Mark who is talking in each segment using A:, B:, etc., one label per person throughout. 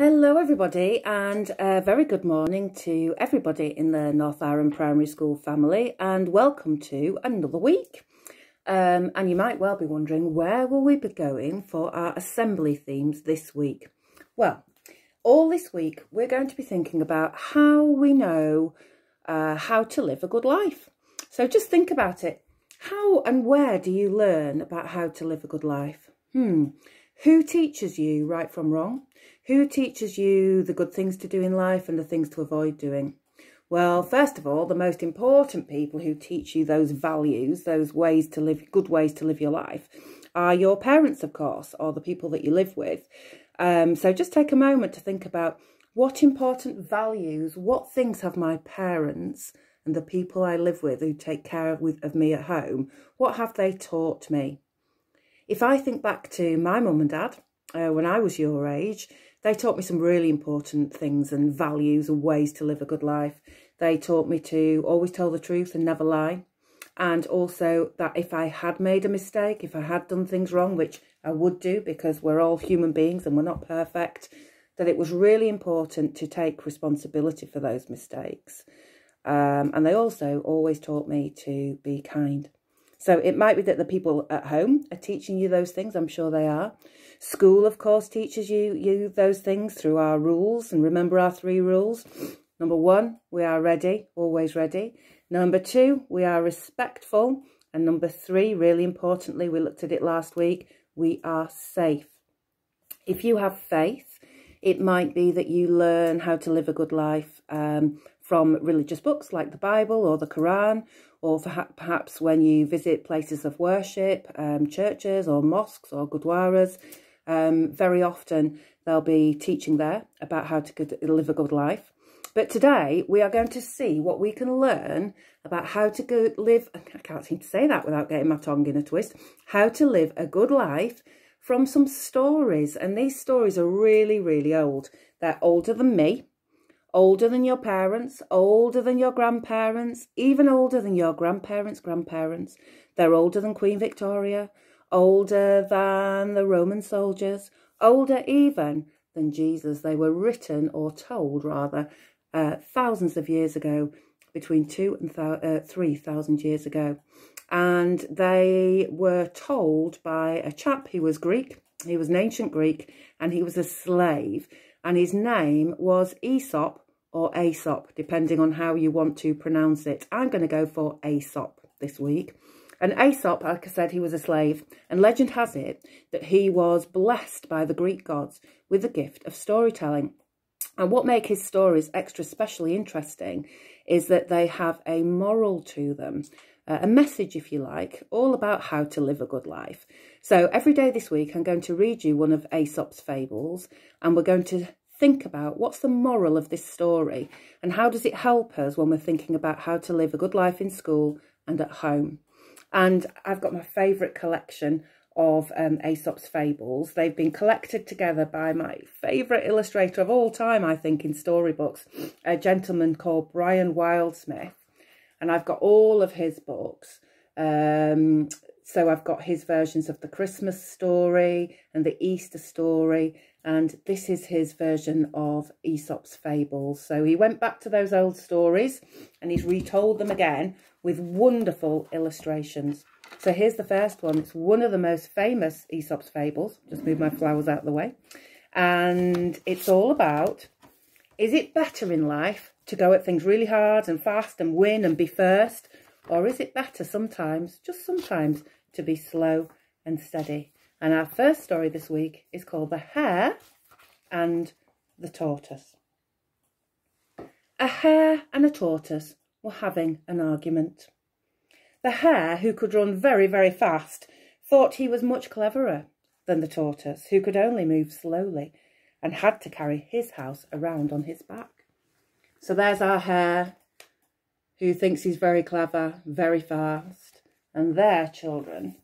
A: Hello everybody, and a very good morning to everybody in the Northowram Primary School family, and welcome to another week. And you might well be wondering, where will we be going for our assembly themes this week? Well, all this week we're going to be thinking about how we know how to live a good life. So just think about it. How and where do you learn about how to live a good life? Who teaches you right from wrong? Who teaches you the good things to do in life and the things to avoid doing? Well, first of all, the most important people who teach you those values, those ways to live, good ways to live your life, are your parents, of course, or the people that you live with. So just take a moment to think about what important values, what things have my parents and the people I live with who take care of me at home, what have they taught me? If I think back to my mum and dad, when I was your age, they taught me some really important things and values and ways to live a good life. They taught me to always tell the truth and never lie. And also that if I had made a mistake, if I had done things wrong, which I would do because we're all human beings and we're not perfect, that it was really important to take responsibility for those mistakes. And they also always taught me to be kind. So it might be that the people at home are teaching you those things. I'm sure they are. School, of course, teaches you those things through our rules. And remember our 3 rules. Number 1, we are ready, always ready. Number 2, we are respectful. And number 3, really importantly, we looked at it last week, we are safe. If you have faith, it might be that you learn how to live a good life from religious books like the Bible or the Quran, or perhaps when you visit places of worship, churches or mosques or gurdwaras. Very often they'll be teaching there about how to live a good life. But today we are going to see what we can learn about how to live, I can't seem to say that without getting my tongue in a twist, how to live a good life from some stories. And these stories are really, really old. They're older than me, older than your parents, older than your grandparents, even older than your grandparents' grandparents. They're older than Queen Victoria, older than the Roman soldiers, older even than Jesus. They were written, or told rather, thousands of years ago, between 2,000 and 3,000 years ago. And they were told by a chap who was Greek. He was an ancient Greek and he was a slave. And his name was Aesop or Aesop, depending on how you want to pronounce it. I'm going to go for Aesop this week. And Aesop, like I said, he was a slave. And legend has it that he was blessed by the Greek gods with the gift of storytelling. And what makes his stories extra specially interesting is that they have a moral to them, a message, if you like, all about how to live a good life. So every day this week, I'm going to read you one of Aesop's fables, and we're going to think about what's the moral of this story and how does it help us when we're thinking about how to live a good life in school and at home. And I've got my favourite collection of Aesop's fables. They've been collected together by my favourite illustrator of all time, I think, in storybooks, a gentleman called Brian Wildsmith. And I've got all of his books. So I've got his versions of the Christmas story and the Easter story. And this is his version of Aesop's fables. So he went back to those old stories and he's retold them again with wonderful illustrations. So here's the first one. It's one of the most famous Aesop's fables. Just move my flowers out of the way. And it's all about, is it better in life to go at things really hard and fast and win and be first? Or is it better sometimes, just sometimes, to be slow and steady? And our first story this week is called The Hare and the Tortoise. A hare and a tortoise were having an argument. The hare, who could run very, very fast, thought he was much cleverer than the tortoise, who could only move slowly and had to carry his house around on his back. So there's our hare, who thinks he's very clever, very fast. And there, children,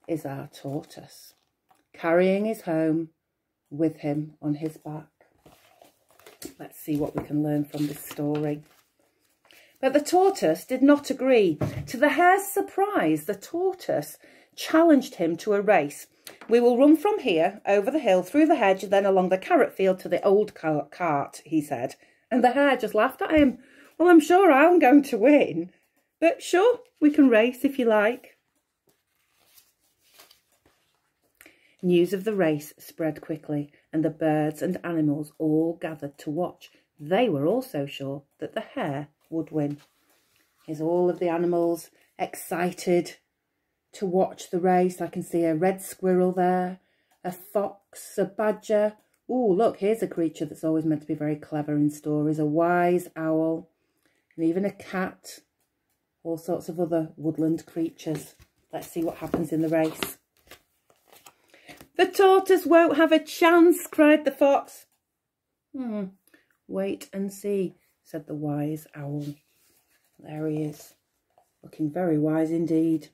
A: is our tortoise, carrying his home with him on his back. Let's see what we can learn from this story. But the tortoise did not agree. To the hare's surprise, the tortoise challenged him to a race. "We will run from here, over the hill, through the hedge, then along the carrot field to the old cart," he said. And the hare just laughed at him. "Well, I'm sure I'm going to win, but sure, we can race if you like." News of the race spread quickly, and the birds and animals all gathered to watch. They were also sure that the hare would win. Here's all of the animals excited to watch the race. I can see a red squirrel there, a fox, a badger. Oh, look, here's a creature that's always meant to be very clever in stories, a wise owl, and even a cat, all sorts of other woodland creatures. Let's see what happens in the race. "The tortoise won't have a chance," cried the fox. "Wait and see," said the wise owl. There he is, looking very wise indeed.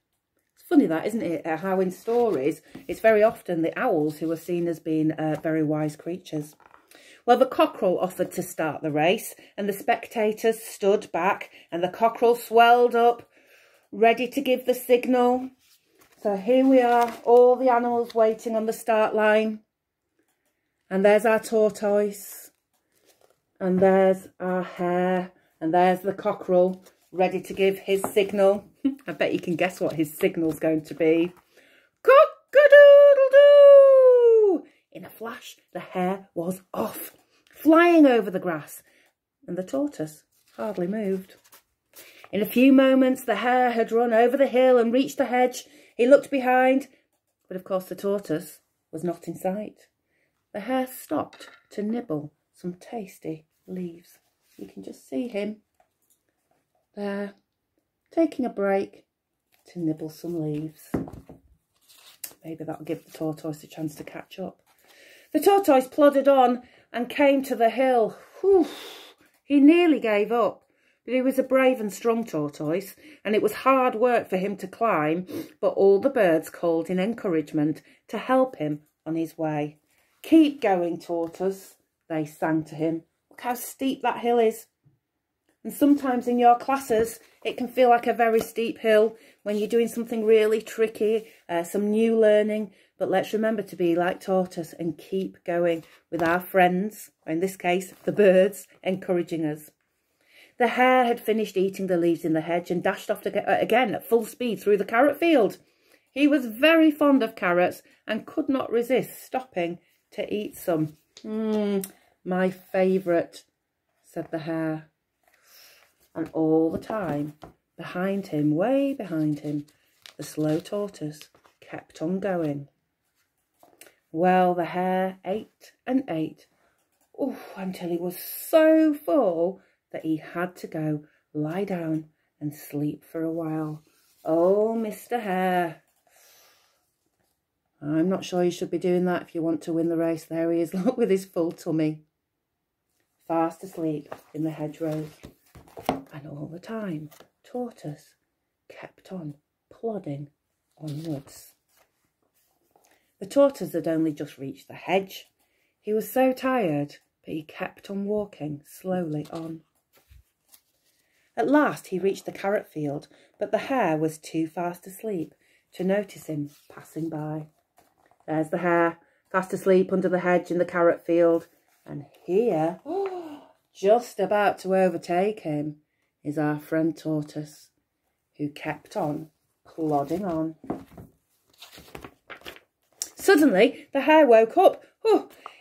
A: It's funny that, isn't it, how in stories it's very often the owls who are seen as being very wise creatures. Well, the cockerel offered to start the race, and the spectators stood back, and the cockerel swelled up, ready to give the signal. So here we are, all the animals waiting on the start line. And there's our tortoise. And there's our hare. And there's the cockerel, ready to give his signal. I bet you can guess what his signal's going to be. Cock-a-doodle-doo! In a flash, the hare was off, flying over the grass. And the tortoise hardly moved. In a few moments, the hare had run over the hill and reached the hedge. He looked behind, but of course the tortoise was not in sight. The hare stopped to nibble some tasty leaves. You can just see him there, taking a break to nibble some leaves. Maybe that'll give the tortoise a chance to catch up. The tortoise plodded on and came to the hill. Whew, he nearly gave up. But he was a brave and strong tortoise, and it was hard work for him to climb, but all the birds called in encouragement to help him on his way. "Keep going, tortoise," they sang to him. "Look how steep that hill is." And sometimes in your classes, it can feel like a very steep hill when you're doing something really tricky, some new learning. But let's remember to be like tortoise and keep going with our friends, in this case, the birds, encouraging us. The hare had finished eating the leaves in the hedge and dashed off again at full speed through the carrot field. He was very fond of carrots and could not resist stopping to eat some. "My favourite," said the hare. And all the time, behind him, way behind him, the slow tortoise kept on going. Well, the hare ate and ate, until he was so full that he had to go lie down and sleep for a while. Oh, Mr. Hare. I'm not sure you should be doing that if you want to win the race. There he is, look, with his full tummy, fast asleep in the hedgerow. And all the time, tortoise kept on plodding onwards. The tortoise had only just reached the hedge. He was so tired, but he kept on walking slowly on. At last he reached the carrot field, but the hare was too fast asleep to notice him passing by. There's the hare, fast asleep under the hedge in the carrot field. And here, just about to overtake him, is our friend tortoise, who kept on plodding on. Suddenly, the hare woke up.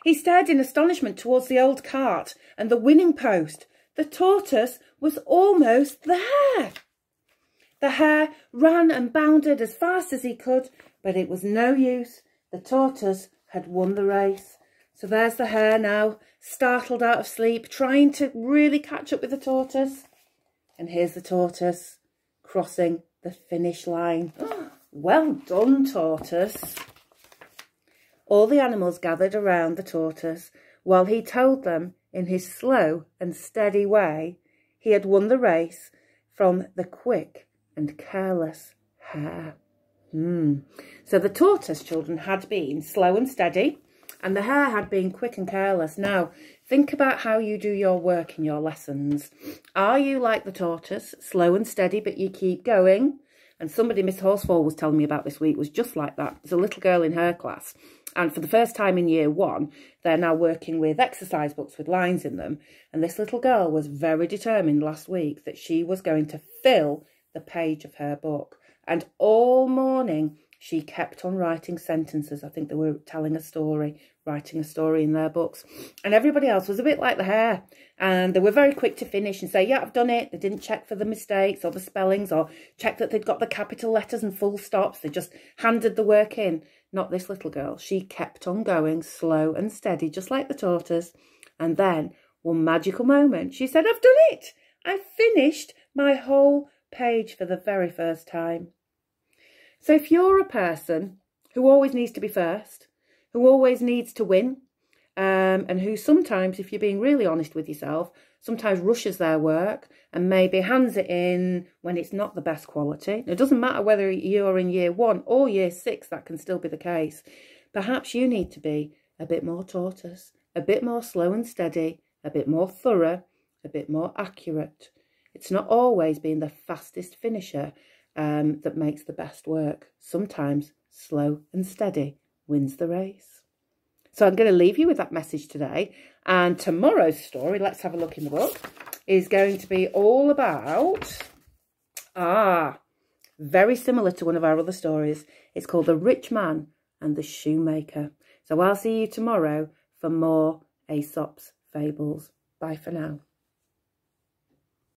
A: He stared in astonishment towards the old cart and the winning post. The tortoise was almost there. The hare ran and bounded as fast as he could, but it was no use. The tortoise had won the race. So there's the hare now, startled out of sleep, trying to really catch up with the tortoise. And here's the tortoise crossing the finish line. Well done, tortoise. All the animals gathered around the tortoise while he told them in his slow and steady way he had won the race from the quick and careless hare. So the tortoise children had been slow and steady, and the hare had been quick and careless. Now, think about how you do your work in your lessons. Are you like the tortoise, slow and steady, but you keep going? And somebody Miss Horsefall was telling me about this week was just like that. There's a little girl in her class, and for the first time in year 1, they're now working with exercise books with lines in them. And this little girl was very determined last week that she was going to fill the page of her book. And all morning, she kept on writing sentences. I think they were telling a story, writing a story in their books. And everybody else was a bit like the hare. And they were very quick to finish and say, yeah, I've done it. They didn't check for the mistakes or the spellings or check that they'd got the capital letters and full stops. They just handed the work in. Not this little girl. She kept on going slow and steady, just like the tortoise. And then, one magical moment, she said, I've done it. I finished my whole page for the very first time. So if you're a person who always needs to be first, who always needs to win, and who sometimes, if you're being really honest with yourself, sometimes rushes their work and maybe hands it in when it's not the best quality. It doesn't matter whether you're in year 1 or year 6, that can still be the case. Perhaps you need to be a bit more tortoise, a bit more slow and steady, a bit more thorough, a bit more accurate. It's not always being the fastest finisher that makes the best work. Sometimes slow and steady wins the race. So I'm going to leave you with that message today. And tomorrow's story, let's have a look in the book, is going to be all about, very similar to one of our other stories. It's called The Rich Man and the Shoemaker. So I'll see you tomorrow for more Aesop's Fables. Bye for now.